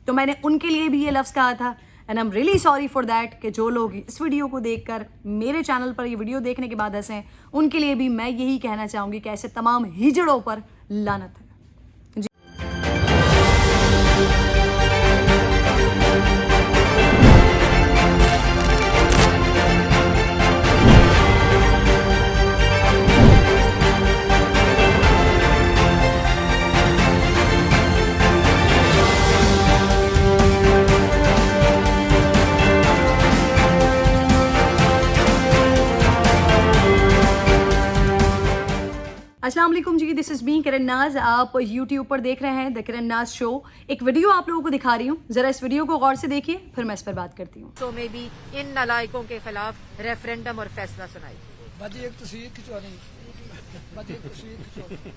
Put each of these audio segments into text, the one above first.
تو میں نے ان کے لیے بھی یہ لفظ کہا تھا and I am really sorry for that کہ جو لوگ اس ویڈیو کو دیکھ کر میرے چینل پر یہ ویڈیو دیکھنے کے بعد ہنسیں، ان کے لیے بھی میں یہی کہنا چاہوں گی کہ ایسے تمام ہجڑوں پر لعنت ہے۔ السلام علیکم جی، دس از می کرن ناز۔ آپ یوٹیوب پر دیکھ رہے ہیں دا کرن ناز شو۔ ایک ویڈیو آپ لوگوں کو دکھا رہی ہوں، ذرا اس ویڈیو کو غور سے دیکھیے، پھر میں اس پر بات کرتی ہوں۔ تو میں بھی ان نالائکوں کے خلاف ریفرینڈم اور فیصلہ سنائی۔ باجی ایک تصویر کھنچوانی، باجی ایک تصویر کھنچوانی۔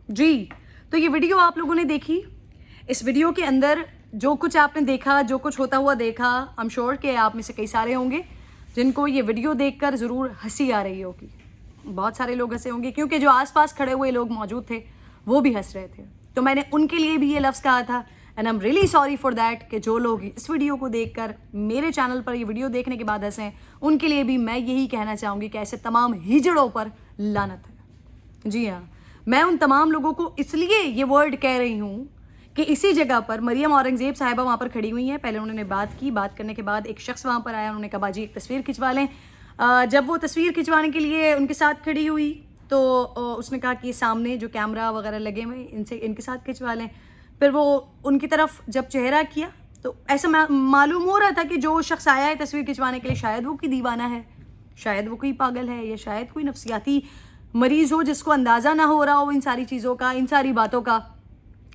جی، تو یہ ویڈیو آپ لوگوں نے دیکھی۔ اس ویڈیو کے اندر جو کچھ آپ نے دیکھا، جو کچھ ہوتا ہوا دیکھا، آئی ایم شیور کہ آپ میں سے کئی سارے ہوں گے جن کو یہ ویڈیو دیکھ کر ضرور ہنسی آ رہی ہوگی۔ بہت سارے لوگ ہنسے ہوں گے کیونکہ جو آس پاس کھڑے ہوئے لوگ موجود تھے وہ بھی ہنس رہے تھے۔ تو میں نے ان کے لیے بھی یہ لفظ کہا تھا and I am really sorry for that کہ جو لوگ اس ویڈیو کو دیکھ کر میرے چینل پر یہ ویڈیو دیکھنے کے بعد ہنسیں، ان کے لیے بھی میں یہی کہنا چاہوں گی کہ ایسے تمام ہجڑوں پر لعنت ہے۔ جی ہاں، میں ان تمام لوگوں کو اس لیے یہ ورڈ کہہ رہی ہوں کہ اسی جگہ پر مریم اورنگزیب صاحبہ وہاں پر کھڑی ہوئی ہیں۔ پہلے انہوں نے بات کی، بات کرنے کے بعد ایک شخص وہاں پر آیا، انہوں نے کہا باجی ایک تصویر کھنچوا لیں۔ جب وہ تصویر کھنچوانے کے لیے ان کے ساتھ کھڑی ہوئی تو اس نے کہا کہ سامنے جو کیمرہ وغیرہ لگے ہوئے ان کے ساتھ کھنچوا لیں۔ پھر وہ ان کی طرف جب چہرہ کیا تو ایسا معلوم ہو رہا تھا کہ جو شخص آیا ہے تصویر کھنچوانے کے لیے شاید وہ کوئی دیوانہ ہے، شاید وہ کوئی پاگل ہے، یا شاید کوئی نفسیاتی مریض ہو جس کو اندازہ نہ ہو رہا ہو ان ساری چیزوں کا، ان ساری باتوں کا۔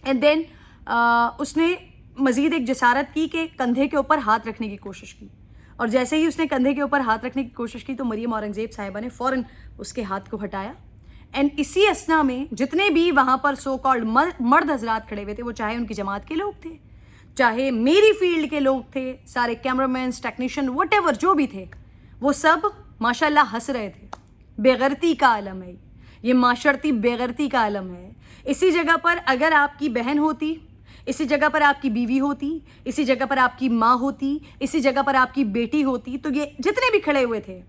اینڈ دین اس نے مزید ایک جسارت کی کہ کندھے کے اوپر ہاتھ رکھنے کی کوشش کی، اور جیسے ہی اس نے کندھے کے اوپر ہاتھ رکھنے کی کوشش کی تو مریم اورنگزیب صاحبہ نے فوراً اس کے ہاتھ کو ہٹایا۔ اینڈ اسی اسنا میں جتنے بھی وہاں پر سو کالڈ مرد حضرات کھڑے ہوئے تھے، وہ چاہے ان کی جماعت کے لوگ تھے، چاہے میری فیلڈ کے لوگ تھے، سارے camera means, technician, what ever جو بھی تھے، وہ سب ماشاء اللہ ہنس رہے تھے۔ بے غیرتی کا عالم ہے یہ، معاشرتی بے غیرتی کا عالم ہے۔ اسی جگہ پر اگر آپ کی بہن ہوتی، اسی جگہ پر آپ کی بیوی ہوتی، اسی جگہ پر آپ کی ماں ہوتی، اسی جگہ پر آپ کی بیٹی ہوتی، تو یہ جتنے بھی کھڑے ہوئے تھے،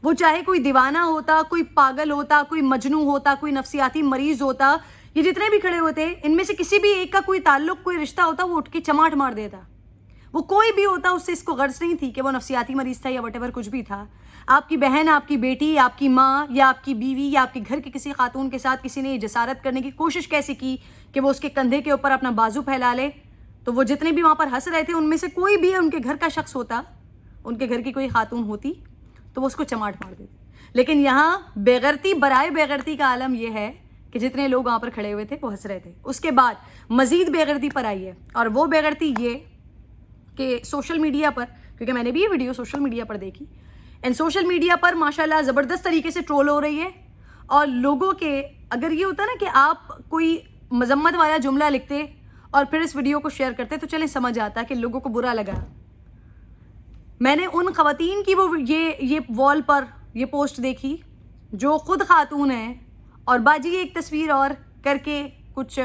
وہ چاہے کوئی دیوانہ ہوتا، کوئی پاگل ہوتا، کوئی مجنوں ہوتا، کوئی نفسیاتی مریض ہوتا، یہ جتنے بھی کھڑے ہوئے تھے ان میں سے کسی بھی ایک کا کوئی تعلق، کوئی رشتہ ہوتا، وہ اٹھ کے چماٹ مار دیتا۔ وہ کوئی بھی ہوتا، اس سے اس کو غرض نہیں تھی کہ وہ نفسیاتی مریض تھا یا وٹ ایور کچھ بھی تھا۔ آپ کی بہن، آپ کی بیٹی، آپ کی ماں یا آپ کی بیوی یا آپ کے گھر کی کسی خاتون کے ساتھ کسی نے یہ جسارت کرنے کی کوشش کیسے کی کہ وہ اس کے کندھے کے اوپر اپنا بازو پھیلا لے، تو وہ جتنے بھی وہاں پر ہنس رہے تھے ان میں سے کوئی بھی ان کے گھر کا شخص ہوتا، ان کے گھر کی کوئی خاتون ہوتی، تو وہ اس کو چماٹ مار دیتے۔ لیکن یہاں بے غیرتی برائے بے غیرتی کا عالم یہ ہے کہ جتنے لوگ وہاں پر کھڑے ہوئے تھے وہ ہنس رہے تھے۔ اس کے بعد مزید بے غیرتی پر آئی ہے، اور وہ بے غیرتی یہ کہ سوشل میڈیا پر، کیونکہ میں نے بھی یہ ویڈیو سوشل میڈیا پر دیکھی، اینڈ سوشل میڈیا پر ماشاءاللہ زبردست طریقے سے ٹرول ہو رہی ہے۔ اور لوگوں کے اگر یہ ہوتا نا کہ آپ کوئی مذمت والا جملہ لکھتے اور پھر اس ویڈیو کو شیئر کرتے تو چلیں سمجھ آتا کہ لوگوں کو برا لگا۔ میں نے ان خواتین کی وہ یہ وال پر یہ پوسٹ دیکھی جو خود خاتون ہیں، اور باجی ایک تصویر اور کر کے کچھ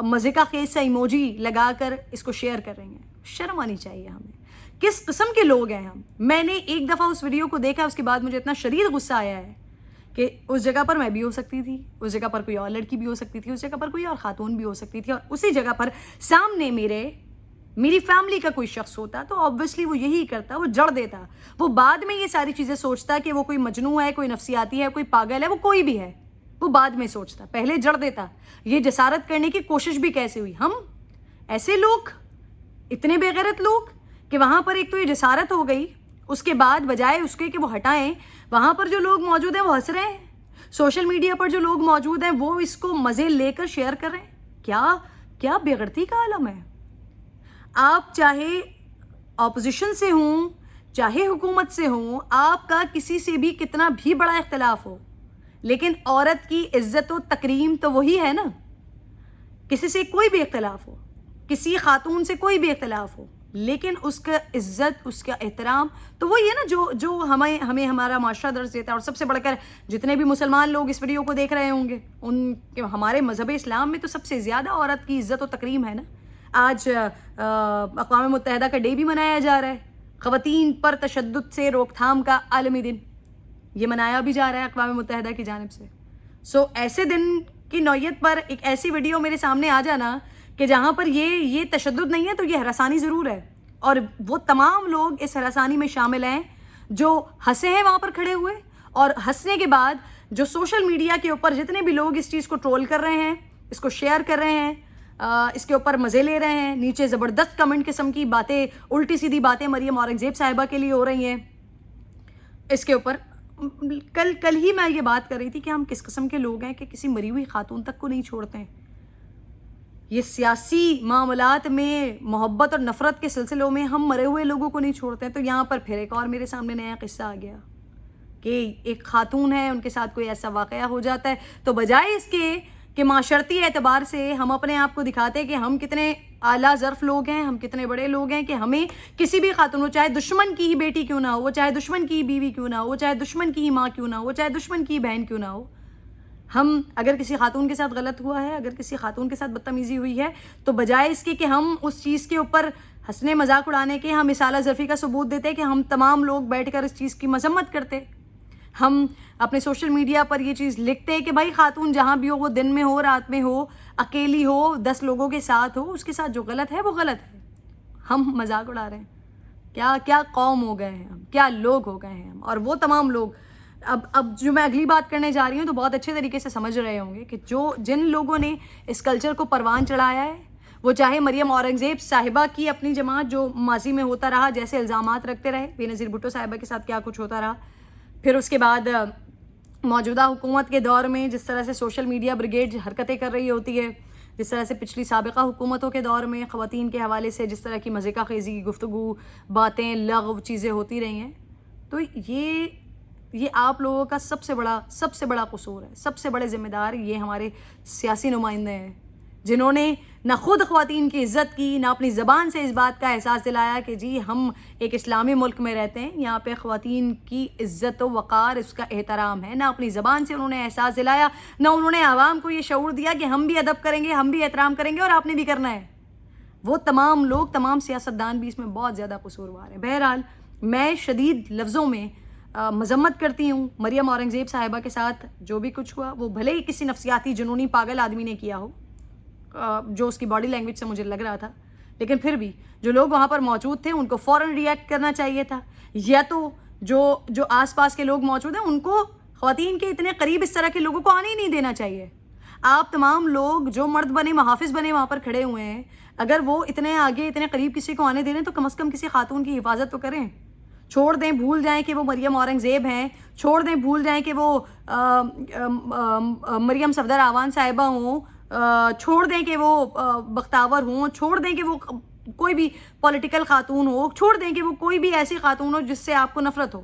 مزے کا خیز سا ایموجی لگا کر اس کو شیئر کر رہی ہیں۔ شرم آنی چاہیے ہمیں، کس قسم کے لوگ ہیں ہم۔ میں نے ایک دفعہ اس ویڈیو کو دیکھا، اس کے بعد مجھے اتنا شدید غصہ آیا ہے کہ اس جگہ پر میں بھی ہو سکتی تھی، اس جگہ پر کوئی اور لڑکی بھی ہو سکتی تھی، اس جگہ پر کوئی اور خاتون بھی ہو سکتی تھی، اور اسی جگہ پر سامنے میری فیملی کا کوئی شخص ہوتا تو آبویسلی وہ یہی کرتا، وہ جڑ دیتا۔ وہ بعد میں یہ ساری چیزیں سوچتا کہ وہ کوئی مجنوں ہے، کوئی نفسیاتی ہے، کوئی پاگل ہے، وہ کوئی بھی ہے، وہ بعد میں سوچتا، پہلے جڑ دیتا۔ یہ جسارت کرنے کی کوشش بھی کیسے ہوئی؟ ہم ایسے لوگ، اتنے بے غیرت لوگ کہ وہاں پر ایک تو یہ جسارت ہو گئی، اس کے بعد بجائے اس کے کہ وہ ہٹائیں، وہاں پر جو لوگ موجود ہیں وہ ہنس رہے ہیں، سوشل میڈیا پر جو لوگ موجود ہیں وہ اس کو مزے لے کر شیئر کر رہے ہیں۔ کیا بے غیرتی کا عالم ہے۔ آپ چاہے اپوزیشن سے ہوں، چاہے حکومت سے ہوں، آپ کا کسی سے بھی کتنا بھی بڑا اختلاف ہو، لیکن عورت کی عزت و تکریم تو وہی ہے نا. کسی سے کوئی بھی اختلاف ہو, کسی خاتون سے کوئی بھی اختلاف ہو, لیکن اس کا عزت, اس کا احترام تو وہی ہے نا جو ہمیں ہمارا معاشرہ درس دیتا ہے. اور سب سے بڑھ کر جتنے بھی مسلمان لوگ اس ویڈیو کو دیکھ رہے ہوں گے, ان کے ہمارے مذہب اسلام میں تو سب سے زیادہ عورت کی عزت و تکریم ہے نا. آج اقوام متحدہ کا ڈے بھی منایا جا رہا ہے, خواتین پر تشدد سے روک تھام کا عالمی دن, یہ منایا بھی جا رہا ہے اقوام متحدہ کی جانب سے. سو ایسے دن کی نوعیت پر ایک ایسی ویڈیو میرے سامنے آ جانا کہ جہاں پر یہ تشدد نہیں ہے تو یہ ہراسانی ضرور ہے, اور وہ تمام لوگ اس ہراسانی میں شامل ہیں جو ہنسے ہیں وہاں پر کھڑے ہوئے, اور ہنسنے کے بعد جو سوشل میڈیا کے اوپر جتنے بھی لوگ اس چیز کو ٹرول کر رہے ہیں, اس کو شیئر کر رہے ہیں, اس کے اوپر مزے لے رہے ہیں, نیچے زبردست کمنٹ قسم کی باتیں, الٹی سیدھی باتیں مریم اورنگزیب صاحبہ کے لیے ہو رہی ہیں. اس کے اوپر کل ہی میں یہ بات کر رہی تھی کہ ہم کس قسم کے لوگ ہیں کہ کسی مری ہوئی خاتون تک کو نہیں چھوڑتے ہیں. یہ سیاسی معاملات میں محبت اور نفرت کے سلسلوں میں ہم مرے ہوئے لوگوں کو نہیں چھوڑتے ہیں. تو یہاں پر پھر ایک اور میرے سامنے نیا قصہ آ گیا کہ ایک خاتون ہے, ان کے ساتھ کوئی ایسا واقعہ ہو جاتا ہے, تو بجائے اس کے کہ معاشرتی اعتبار سے ہم اپنے آپ کو دکھاتے کہ ہم کتنے اعلیٰ ظرف لوگ ہیں, ہم کتنے بڑے لوگ ہیں کہ ہمیں کسی بھی خاتون, وہ چاہے دشمن کی ہی بیٹی کیوں نہ ہو, وہ چاہے دشمن کی ہی بیوی کیوں نہ ہو, وہ چاہے دشمن کی ہی ماں کیوں نہ ہو, وہ چاہے دشمن کی ہی بہن کیوں نہ ہو, ہم اگر کسی خاتون کے ساتھ غلط ہوا ہے, اگر کسی خاتون کے ساتھ بدتمیزی ہوئی ہے, تو بجائے اس کے کہ ہم اس چیز کے اوپر ہنسنے مذاق اڑانے کے, ہم اس اعلیٰ ظرفی کا ثبوت دیتے کہ ہم تمام لوگ بیٹھ کر اس چیز کی مذمت کرتے, ہم اپنے سوشل میڈیا پر یہ چیز لکھتے کہ بھائی خاتون جہاں بھی ہو, وہ دن میں ہو, رات میں ہو, اکیلی ہو, 10 لوگوں کے ساتھ ہو, اس کے ساتھ جو غلط ہے وہ غلط ہے. ہم مذاق اڑا رہے ہیں. کیا قوم ہو گئے ہیں ہم, کیا لوگ ہو گئے ہیں ہم. اور وہ تمام لوگ اب جو میں اگلی بات کرنے جا رہی ہوں تو بہت اچھے طریقے سے سمجھ رہے ہوں گے کہ جن لوگوں نے اس کلچر کو پروان چڑھایا ہے, وہ چاہے مریم اورنگزیب صاحبہ کی اپنی جماعت جو ماضی میں ہوتا رہا, جیسے الزامات رکھتے رہے, بے نظیر بھٹو صاحبہ کے ساتھ کیا کچھ ہوتا رہا, پھر اس کے بعد موجودہ حکومت کے دور میں جس طرح سے سوشل میڈیا بریگیڈ حرکتیں کر رہی ہوتی ہے, جس طرح سے پچھلی سابقہ حکومتوں کے دور میں خواتین کے حوالے سے جس طرح کی مذاق خیزی کی گفتگو, باتیں, لغو چیزیں ہوتی رہی ہیں, تو یہ آپ لوگوں کا سب سے بڑا قصور ہے. سب سے بڑے ذمہ دار یہ ہمارے سیاسی نمائندے ہیں, جنہوں نے نہ خود خواتین کی عزت کی, نہ اپنی زبان سے اس بات کا احساس دلایا کہ جی ہم ایک اسلامی ملک میں رہتے ہیں, یہاں پہ خواتین کی عزت و وقار, اس کا احترام ہے. نہ اپنی زبان سے انہوں نے احساس دلایا, نہ انہوں نے عوام کو یہ شعور دیا کہ ہم بھی ادب کریں گے, ہم بھی احترام کریں گے, اور آپ نے بھی کرنا ہے. وہ تمام لوگ, تمام سیاستدان بھی اس میں بہت زیادہ قصوروار ہیں. بہرحال میں شدید لفظوں میں مذمت کرتی ہوں مریم اورنگزیب صاحبہ کے ساتھ جو بھی کچھ ہوا. وہ بھلے ہی کسی نفسیاتی جنونی پاگل آدمی نے کیا ہو, جو اس کی باڈی لینگویج سے مجھے لگ رہا تھا, لیکن پھر بھی جو لوگ وہاں پر موجود تھے ان کو فوراً ریئیکٹ کرنا چاہیے تھا, یا تو جو آس پاس کے لوگ موجود ہیں ان کو خواتین کے اتنے قریب اس طرح کے لوگوں کو آنے ہی نہیں دینا چاہیے. آپ تمام لوگ جو مرد بنے, محافظ بنے وہاں پر کھڑے ہوئے ہیں, اگر وہ اتنے آگے, اتنے قریب کسی کو آنے دے رہے ہیں تو کم از کم کسی خاتون کی حفاظت تو کریں. چھوڑ دیں, بھول جائیں کہ وہ مریم اورنگزیب ہیں, چھوڑ دیں, بھول جائیں کہ وہ مریم صفدر آوان صاحبہ ہوں, چھوڑ دیں کہ وہ بختاور ہوں, چھوڑ دیں کہ وہ کوئی بھی پولیٹیکل خاتون ہو, چھوڑ دیں کہ وہ کوئی بھی ایسی خاتون ہو جس سے آپ کو نفرت ہو,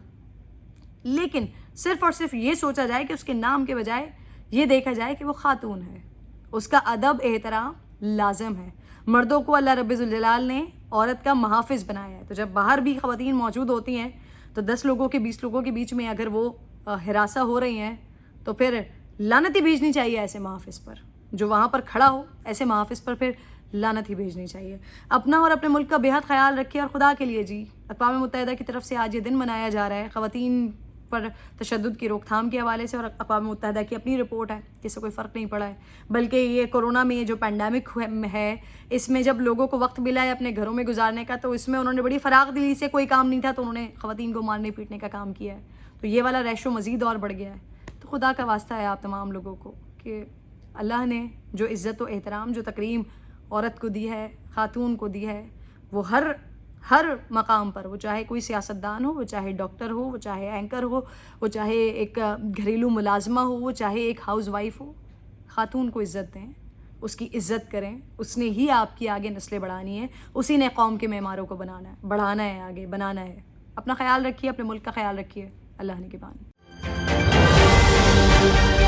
لیکن صرف اور صرف یہ سوچا جائے کہ اس کے نام کے بجائے یہ دیکھا جائے کہ وہ خاتون ہے, اس کا ادب احترام لازم ہے. مردوں کو اللہ رب ذوالجلال نے عورت کا محافظ بنایا ہے, تو جب باہر بھی خواتین موجود ہوتی ہیں تو 10 لوگوں کے 20 لوگوں کے بیچ میں اگر وہ ہراساں ہو رہی ہیں تو پھر لعنت ہی بھیجنی چاہیے ایسے محافظ پر, جو وہاں پر کھڑا ہو ایسے محافظ پر پھر لعنت ہی بھیجنی چاہیے. اپنا اور اپنے ملک کا بےحد خیال رکھیے, اور خدا کے لیے جی اقوام متحدہ کی طرف سے آج یہ دن منایا جا رہا ہے خواتین پر تشدد کی روک تھام کے حوالے سے, اور اقوام متحدہ کی اپنی رپورٹ ہے کہ اس سے کوئی فرق نہیں پڑا ہے, بلکہ یہ کورونا میں یہ جو پینڈیمک ہے, اس میں جب لوگوں کو وقت ملا ہے اپنے گھروں میں گزارنے کا, تو اس میں انہوں نے بڑی فراغ دلی سے, کوئی کام نہیں تھا تو انہوں نے خواتین کو مارنے پیٹنے کا کام کیا ہے. تو یہ والا ریشو مزید اور بڑھ گیا ہے. تو خدا کا واسطہ ہے آپ تمام لوگوں کو کہ اللہ نے جو عزت و احترام, جو تکریم عورت کو دی ہے, خاتون کو دی ہے, وہ ہر مقام پر, وہ چاہے کوئی سیاستدان ہو, وہ چاہے ڈاکٹر ہو, وہ چاہے اینکر ہو, وہ چاہے ایک گھریلو ملازمہ ہو, وہ چاہے ایک ہاؤس وائف ہو, خاتون کو عزت دیں, اس کی عزت کریں. اس نے ہی آپ کی آگے نسلیں بڑھانی ہے, اسی نے قوم کے معماروں کو بڑھانا ہے, آگے بنانا ہے. اپنا خیال رکھیے, اپنے ملک کا خیال رکھیے. اللہ نگہبان. ہیں.